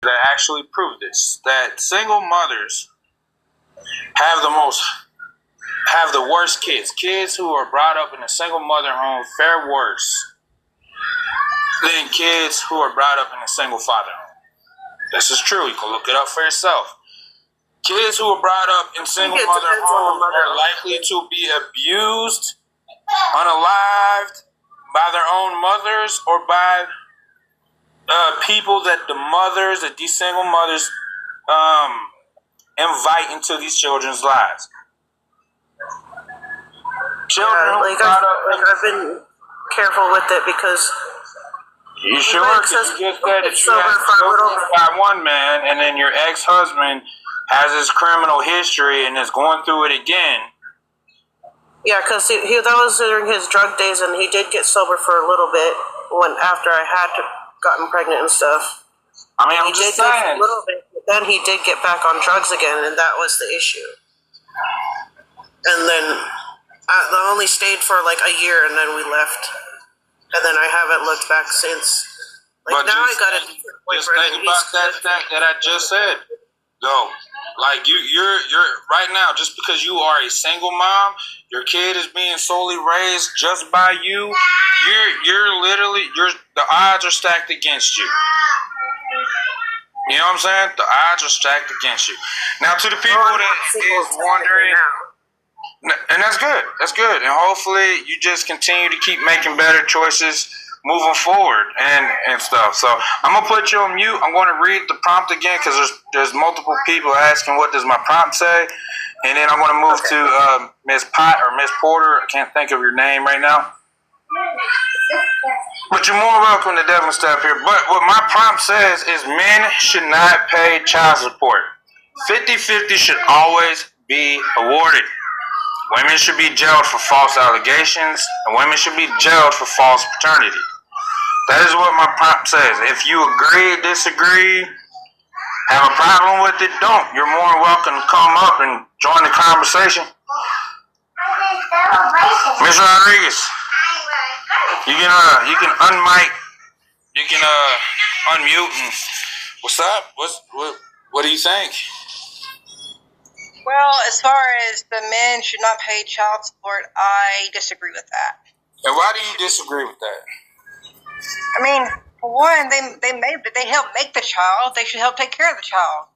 that actually prove this, that single mothers have the worst kids. Kids who are brought up in a single mother home fare worse than kids who are brought up in a single father home. This is true. You can look it up for yourself. Kids who are brought up in single mother homes are likely to be abused, unalived by their own mothers or by people that these single mothers invite into these children's lives. Children I've been careful with it because you sure? Because you just said that you have children by one man, and then your ex-husband has his criminal history and is going through it again. Yeah, because that was during his drug days, and he did get sober for a little bit after I had gotten pregnant and stuff. I mean, I'm just saying. A little bit, but then he did get back on drugs again, and that was the issue. And then I only stayed for like a year, and then we left. And then I haven't looked back since. Like, but now I got a different boyfriend. Just think about that I just said. Go. Like you're right now, just because you are a single mom, your kid is being solely raised just by you. The odds are stacked against you. You know what I'm saying? The odds are stacked against you. Now, to the people that is wondering, and that's good. That's good. And hopefully you just continue to keep making better choices moving forward and stuff. So I'm going to put you on mute. I'm going to read the prompt again because there's multiple people asking what does my prompt say. And then I'm going to move to Miss Pot or Miss Porter. I can't think of your name right now. But you're more welcome to Devin Step here. But what my prompt says is men should not pay child support. 50-50 should always be awarded. Women should be jailed for false allegations, and women should be jailed for false paternity. That is what my prompt says. If you agree, disagree, have a problem with it, don't. You're more welcome to come up and join the conversation. Ms. Rodriguez, you can unmic, you can unmute, and what's up? What do you think? Well, as far as the men should not pay child support, I disagree with that. And why do you disagree with that? I mean, for one, they help make the child. They should help take care of the child.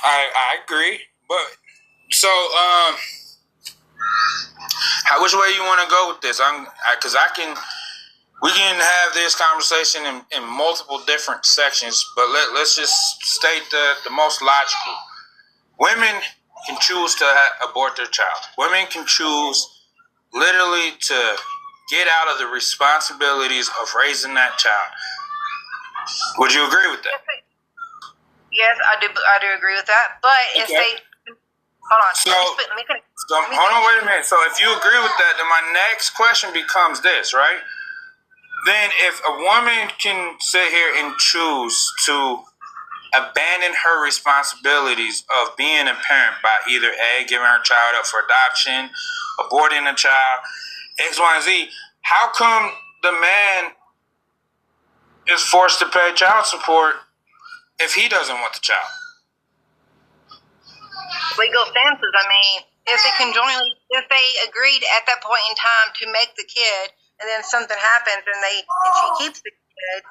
I agree, but so which way you want to go with this? We can have this conversation in multiple different sections, but let's just state the most logical. Women can choose to abort their child. Women can choose literally to get out of the responsibilities of raising that child. Would you agree with that? Yes, I do agree with that. But if they hold on, wait a minute. So if you agree with that, then my next question becomes this, right? Then if a woman can sit here and choose to abandon her responsibilities of being a parent by either A, giving her child up for adoption, aborting a child, X, Y, and Z, how come the man is forced to pay child support if he doesn't want the child? Legal stances, I mean, if they agreed at that point in time to make the kid, and then something happens and she keeps the kid,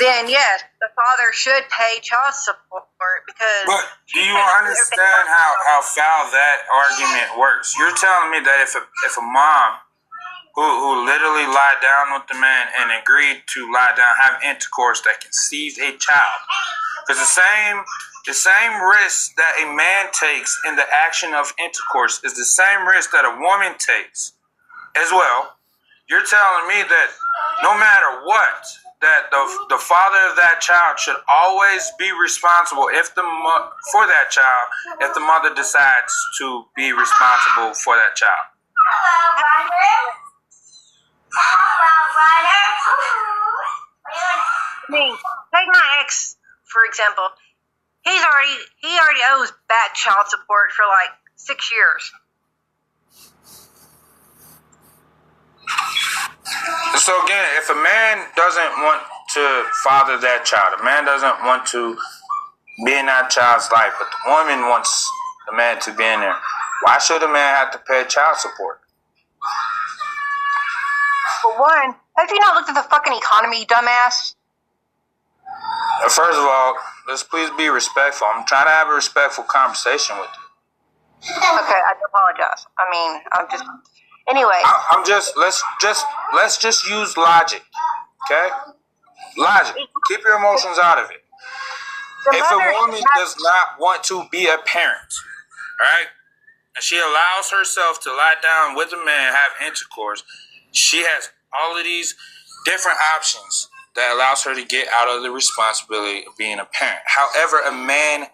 then yes, the father should pay child support because. But do you understand how foul that argument works? You're telling me that if a mom who literally lied down with the man and agreed to lie down, have intercourse that conceives a child, because the same risk that a man takes in the action of intercourse is the same risk that a woman takes as well. You're telling me that no matter what, that the father of that child should always be responsible for that child if the mother decides to be responsible for that child. I mean, take my ex for example. He already owes back child support for like 6 years. So again, if a man doesn't want to father that child. A man doesn't want to be in that child's life, but the woman wants the man to be in there. Why should a man have to pay child support? For one, have you not looked at the fucking economy, you dumbass? First of all, let's please be respectful. I'm trying to have a respectful conversation with you. Okay, I apologize. I mean, I'm just. Anyway. Let's just use logic, okay? Logic. Keep your emotions out of it. If a woman does not want to be a parent, right, and she allows herself to lie down with a man, have intercourse, she has all of these different options that allows her to get out of the responsibility of being a parent. However, a man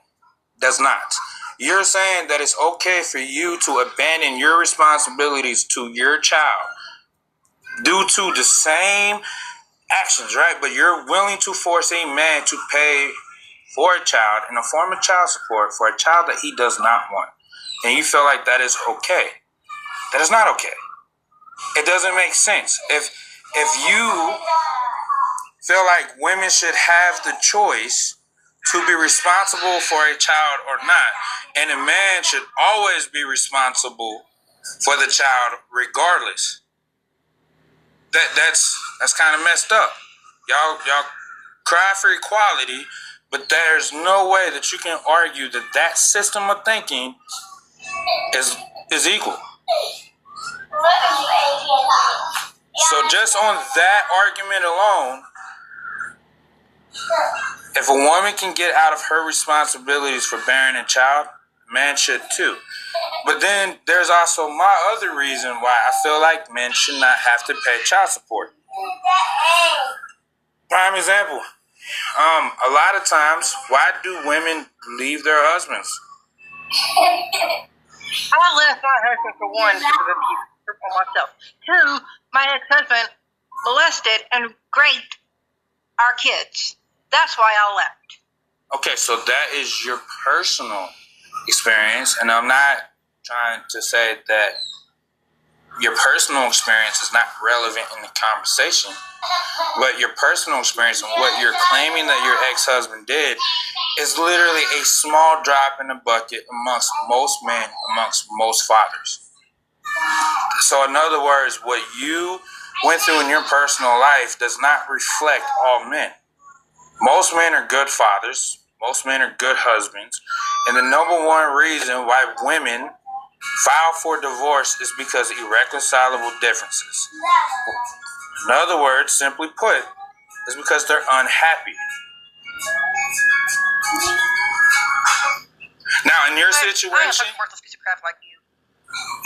does not. You're saying that it's okay for you to abandon your responsibilities to your child due to the same actions, right? But you're willing to force a man to pay for a child in a form of child support for a child that he does not want. And you feel like that is okay. That is not okay. It doesn't make sense. If you feel like women should have the choice to be responsible for a child or not, and a man should always be responsible for the child regardless, that's kind of messed up. Y'all cry for equality, but there's no way that you can argue that system of thinking is equal. So just on that argument alone, if a woman can get out of her responsibilities for bearing a child, man should too. But then there's also my other reason why I feel like men should not have to pay child support. Prime example. A lot of times, why do women leave their husbands? I left my husband for one because of abuse for myself. Two, my ex-husband molested and raped our kids. That's why I left. Okay, so that is your personal experience, and I'm not trying to say that your personal experience is not relevant in the conversation, but your personal experience and what you're claiming that your ex-husband did is literally a small drop in the bucket amongst most men, amongst most fathers. So in other words, what you went through in your personal life does not reflect all men. Most men are good fathers. Most men are good husbands. And the number one reason why women file for divorce is because of irreconcilable differences. In other words, simply put, is because they're unhappy. Now, in your situation, I'm a worthless piece of crap like you.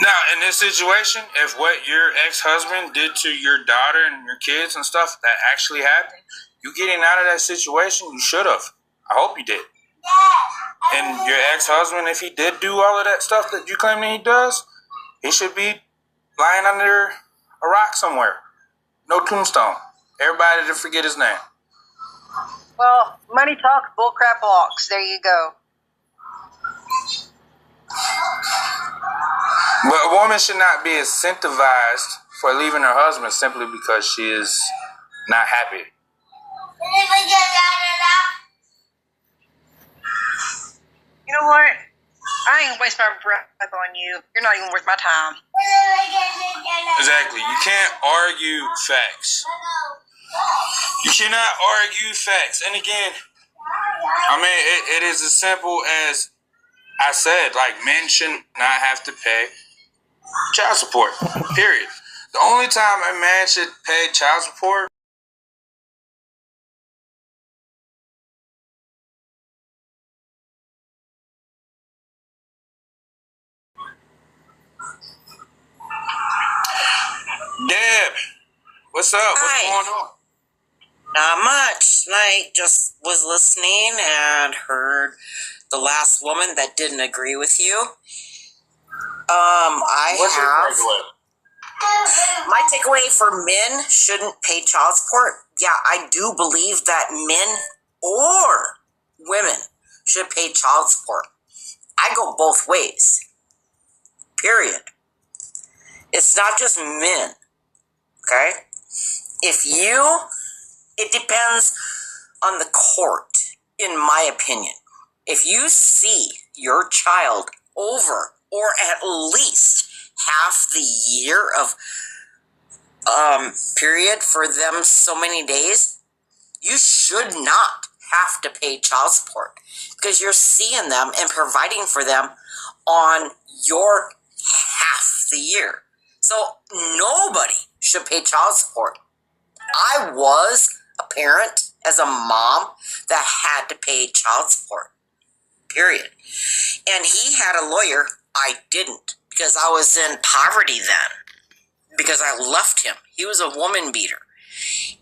now in this situation, if what your ex-husband did to your daughter and your kids and stuff that actually happened, you getting out of that situation, you should have. I hope you did. And your ex-husband, if he did do all of that stuff that you claim that he does, he should be lying under a rock somewhere. No tombstone. Everybody to forget his name. Well, money talks, bullcrap walks. There you go. But a woman should not be incentivized for leaving her husband simply because she is not happy. You know what? I ain't gonna waste my breath on you. You're not even worth my time. Exactly. You can't argue facts. You cannot argue facts. And again, I mean, it is as simple as I said, like, men should not have to pay child support, period. The only time a man should pay child support Deb, what's up? Hi. What's going on? Not much. I just was listening and heard the last woman that didn't agree with you. What's your takeaway? My takeaway for men shouldn't pay child support. Yeah, I do believe that men or women should pay child support. I go both ways. Period. It's not just men. Okay? If you It depends on the court, in my opinion. If you see your child over or at least half the year of period for them so many days, you should not have to pay child support because you're seeing them and providing for them on your half the year. So nobody should pay child support. I was a parent as a mom that had to pay child support, period. And he had a lawyer. I didn't because I was in poverty then because I left him. He was a woman beater.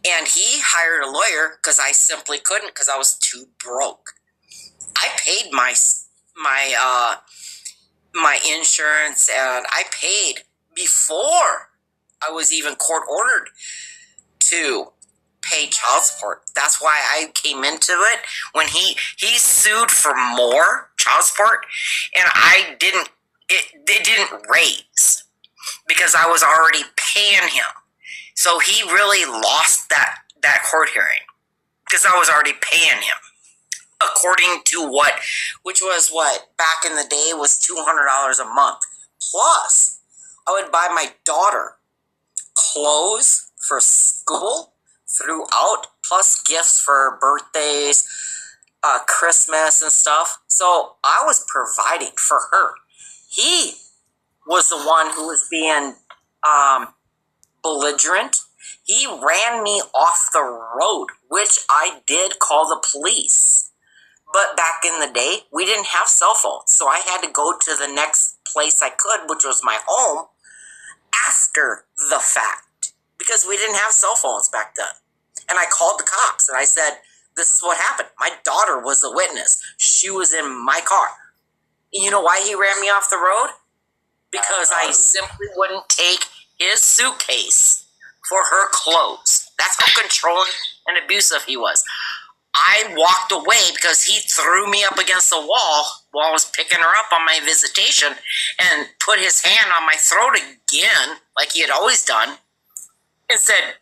And he hired a lawyer because I simply couldn't because I was too broke. I paid my insurance and I paid before I was even court ordered to pay child support. That's why I came into it when he sued for more child support and it didn't raise because I was already paying him. So he really lost that court hearing because I was already paying him according to which was back in the day was $200 a month. Plus, I would buy my daughter clothes for school throughout, plus gifts for birthdays, Christmas and stuff. So I was providing for her. He was the one who was being belligerent. He ran me off the road, which I did call the police. But back in the day, we didn't have cell phones, so I had to go to the next place I could, which was my home, after the fact, because we didn't have cell phones back then. And I called the cops, and I said, this is what happened. My daughter was the witness. She was in my car. You know why he ran me off the road? Because I simply wouldn't take his suitcase for her clothes. That's how controlling and abusive he was. I walked away because he threw me up against the wall while I was picking her up on my visitation and put his hand on my throat again, like he had always done, and said,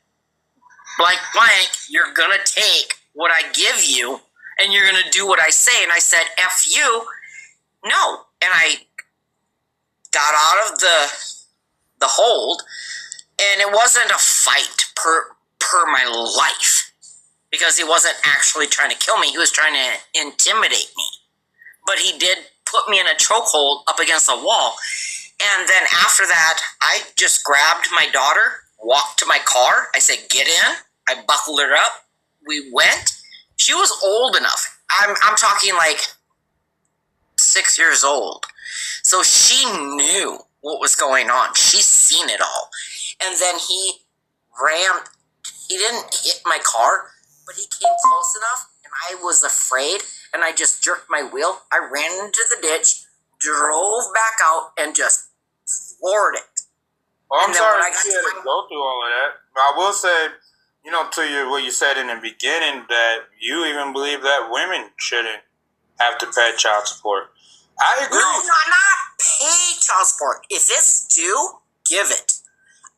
blank, you're going to take what I give you and you're going to do what I say. And I said, F you. No. And I got out of the hold, and it wasn't a fight per my life because he wasn't actually trying to kill me. He was trying to intimidate me. But he did put me in a chokehold up against the wall. And then after that, I just grabbed my daughter, walked to my car. I said, get in. I buckled her up. We went. She was old enough. I'm talking like 6 years old. So she knew what was going on. She's seen it all. And then he didn't hit my car, but he came close enough, and I was afraid, and I just jerked my wheel. I ran into the ditch, drove back out, and just floored it. Well, I'm sorry you had to go through all of that. But I will say, to what you said in the beginning, that you even believe that women shouldn't have to pay child support. I agree. No, not pay child support. If it's due, give it.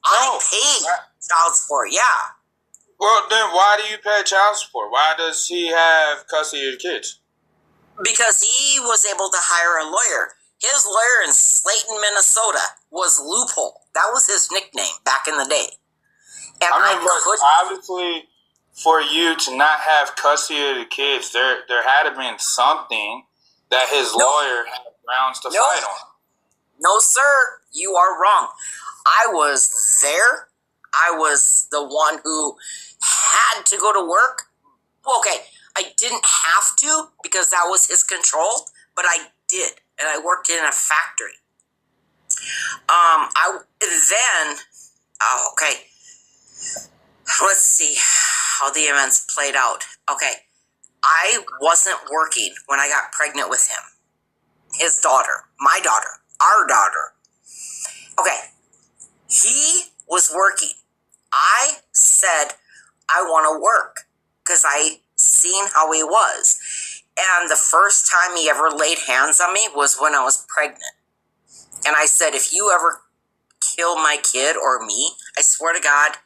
I pay child support, yeah. Well, then why do you pay child support? Why does he have custody of the kids? Because he was able to hire a lawyer. His lawyer in Slayton, Minnesota was Loophole. That was his nickname back in the day. And obviously, for you to not have custody of the kids, there had to been something that his lawyer had grounds to fight on. No, sir. You are wrong. I was there. I was the one who had to go to work. Okay, I didn't have to because that was his control, but I did, and I worked in a factory. Okay. Let's see how the events played out. Okay, I wasn't working when I got pregnant with him. His daughter, my daughter, our daughter. Okay, he was working. I said, I want to work because I seen how he was. And the first time he ever laid hands on me was when I was pregnant. And I said, if you ever kill my kid or me, I swear to God,